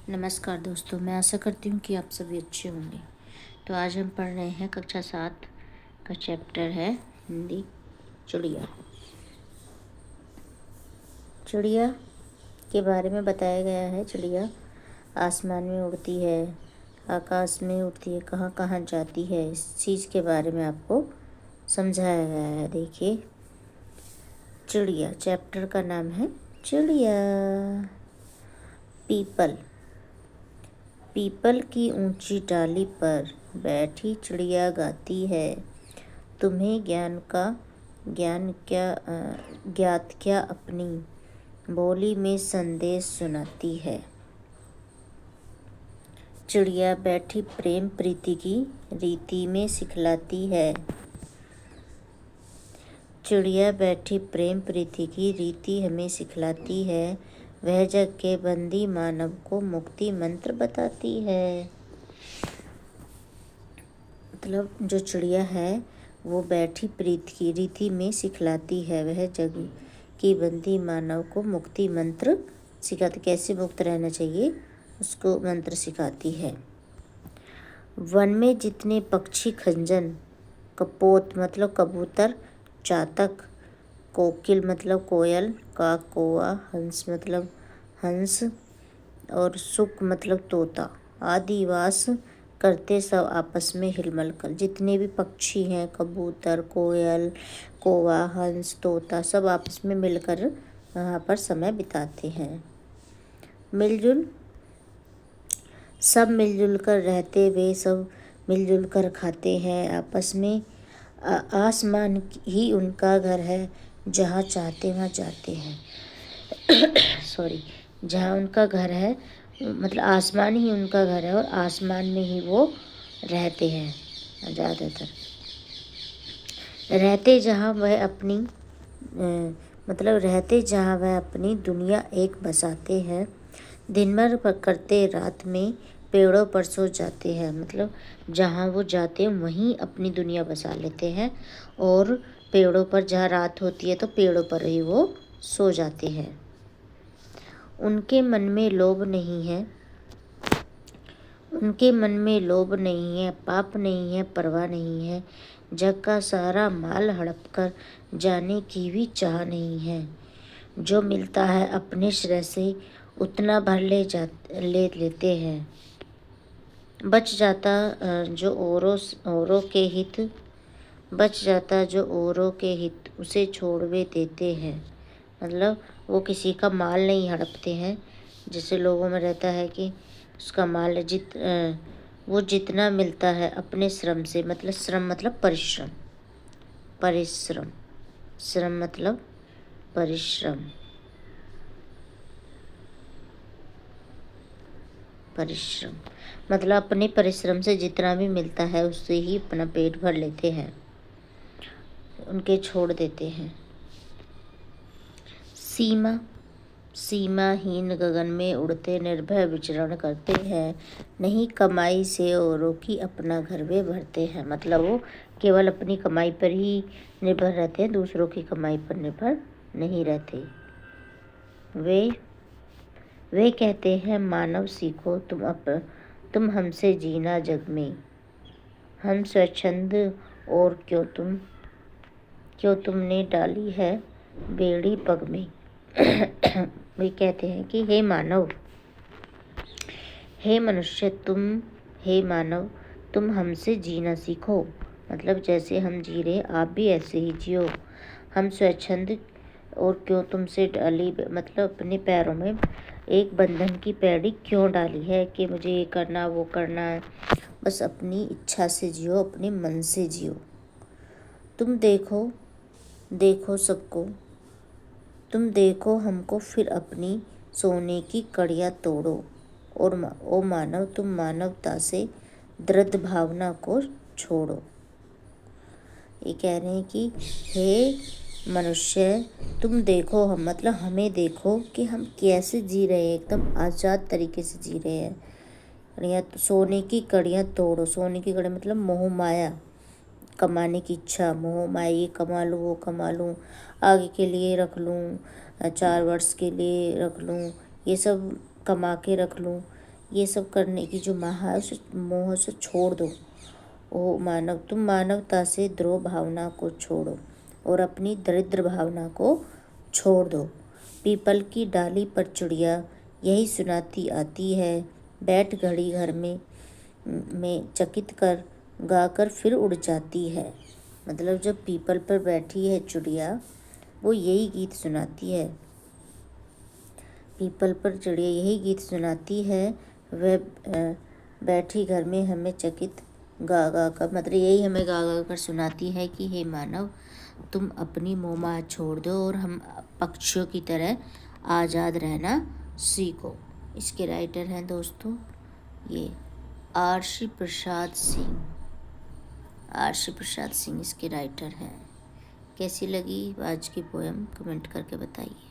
नमस्कार दोस्तों, मैं आशा करती हूँ कि आप सभी अच्छे होंगे। तो आज हम पढ़ रहे हैं कक्षा 7 का चैप्टर है हिंदी चिड़िया। चिड़िया के बारे में बताया गया है। चिड़िया आसमान में उड़ती है, आकाश में उड़ती है, कहाँ कहाँ जाती है, इस चीज़ के बारे में आपको समझाया गया है। देखिए, चिड़िया चैप्टर का नाम है चिड़िया। पीपल पीपल की ऊंची डाली पर बैठी चिड़िया गाती है, तुम्हें ज्ञान ज्ञात क्या अपनी बोली में संदेश सुनाती है। चिड़िया बैठी प्रेम प्रीति की रीति में सिखलाती है। चिड़िया बैठी प्रेम प्रीति की रीति हमें सिखलाती है, वह जग के बंदी मानव को मुक्ति मंत्र बताती है। मतलब जो चिड़िया है वो बैठी प्रीति की रीति में सिखलाती है, वह जग की बंदी मानव को मुक्ति मंत्र सिखाती, कैसे मुक्त रहना चाहिए उसको मंत्र सिखाती है। वन में जितने पक्षी खंजन, कपोत मतलब कबूतर, चातक, कोकिल मतलब कोयल, काक कौवा, हंस मतलब हंस और सुक मतलब तोता आदि वास करते सब आपस में हिलमिल कर। जितने भी पक्षी हैं, कबूतर, कोयल, कौवा, हंस, तोता, सब आपस में मिलकर वहाँ पर समय बिताते हैं। सब मिलजुल कर रहते, वे सब मिलजुल कर खाते हैं आपस में। आसमान ही उनका घर है, जहाँ चाहते वहाँ जाते हैं। जहाँ उनका घर है मतलब आसमान ही उनका घर है और आसमान में ही वो रहते हैं ज़्यादातर। रहते जहाँ वह अपनी दुनिया एक बसाते हैं, दिन भर करते रात में पेड़ों पर सो जाते हैं। मतलब जहाँ वो जाते हैं वहीं अपनी दुनिया बसा लेते हैं और पेड़ों पर जहाँ रात होती है तो पेड़ों पर ही वो सो जाते हैं। उनके मन में लोभ नहीं है, पाप नहीं है, परवाह नहीं है, जग का सारा माल हड़प कर जाने की भी चाह नहीं है। जो मिलता है अपने श्रेय से उतना भर ले लेते हैं। बच जाता जो औरों के हित उसे छोड़वे देते हैं। मतलब वो किसी का माल नहीं हड़पते हैं। जैसे लोगों में रहता है कि उसका माल वो जितना मिलता है अपने श्रम से, मतलब श्रम मतलब श्रम मतलब परिश्रम मतलब अपने परिश्रम से जितना भी मिलता है उससे ही अपना पेट भर लेते हैं, उनके छोड़ देते हैं। सीमाहीन गगन में उड़ते निर्भय विचरण करते हैं, नहीं कमाई से औरों की अपना घर वे भरते हैं। मतलब वो केवल अपनी कमाई पर ही निर्भर रहते हैं, दूसरों की कमाई पर निर्भर नहीं रहते। वे कहते हैं मानव सीखो तुम हमसे जीना जग में, हम स्वच्छंद और क्यों तुमने डाली है बेड़ी पग में। वे कहते हैं कि हे मानव तुम हमसे जीना सीखो। मतलब जैसे हम जी रहे आप भी ऐसे ही जियो। हम स्वच्छंद और क्यों तुमसे डाली, मतलब अपने पैरों में एक बंधन की पैड़ी क्यों डाली है कि मुझे ये करना वो करना है। बस अपनी इच्छा से जियो, अपने मन से जियो। तुम देखो सबको, तुम देखो हमको, फिर अपनी सोने की कड़ियाँ तोड़ो। और ओ मानव तुम मानवता से दृढ़ भावना को छोड़ो। ये कह रहे हैं कि हे मनुष्य तुम देखो, हम मतलब हमें देखो कि हम कैसे जी रहे हैं, एकदम आज़ाद तरीके से जी रहे हैं। सोने की कड़ियाँ तोड़ो। सोने की कड़ी मतलब मोह माया, कमाने की इच्छा, मोह माया, ये कमा लूँ वो कमा लूँ, आगे के लिए रख लूँ, 4 वर्ष के लिए रख लूँ, ये सब कमा के रख लूँ, ये सब करने की जो मोह से छोड़ दो। ओ मानव, तुम मानवता से द्रोह भावना को छोड़ो और अपनी दरिद्र भावना को छोड़ दो। पीपल की डाली पर चिड़िया यही सुनाती आती है, बैठ घड़ी घर में चकित कर, गाकर फिर उड़ जाती है। मतलब जब पीपल पर बैठी है चिड़िया, वो यही गीत सुनाती है। पीपल पर चिड़िया यही गीत सुनाती है, वह बैठी घर में हमें चकित गा गा कर, मतलब यही हमें गा गा कर सुनाती है कि हे मानव, तुम अपनी मोह छोड़ दो और हम पक्षियों की तरह आज़ाद रहना सीखो। इसके राइटर हैं दोस्तों ये आरसी प्रसाद सिंह इसके राइटर हैं। कैसी लगी आज की पोएम कमेंट करके बताइए।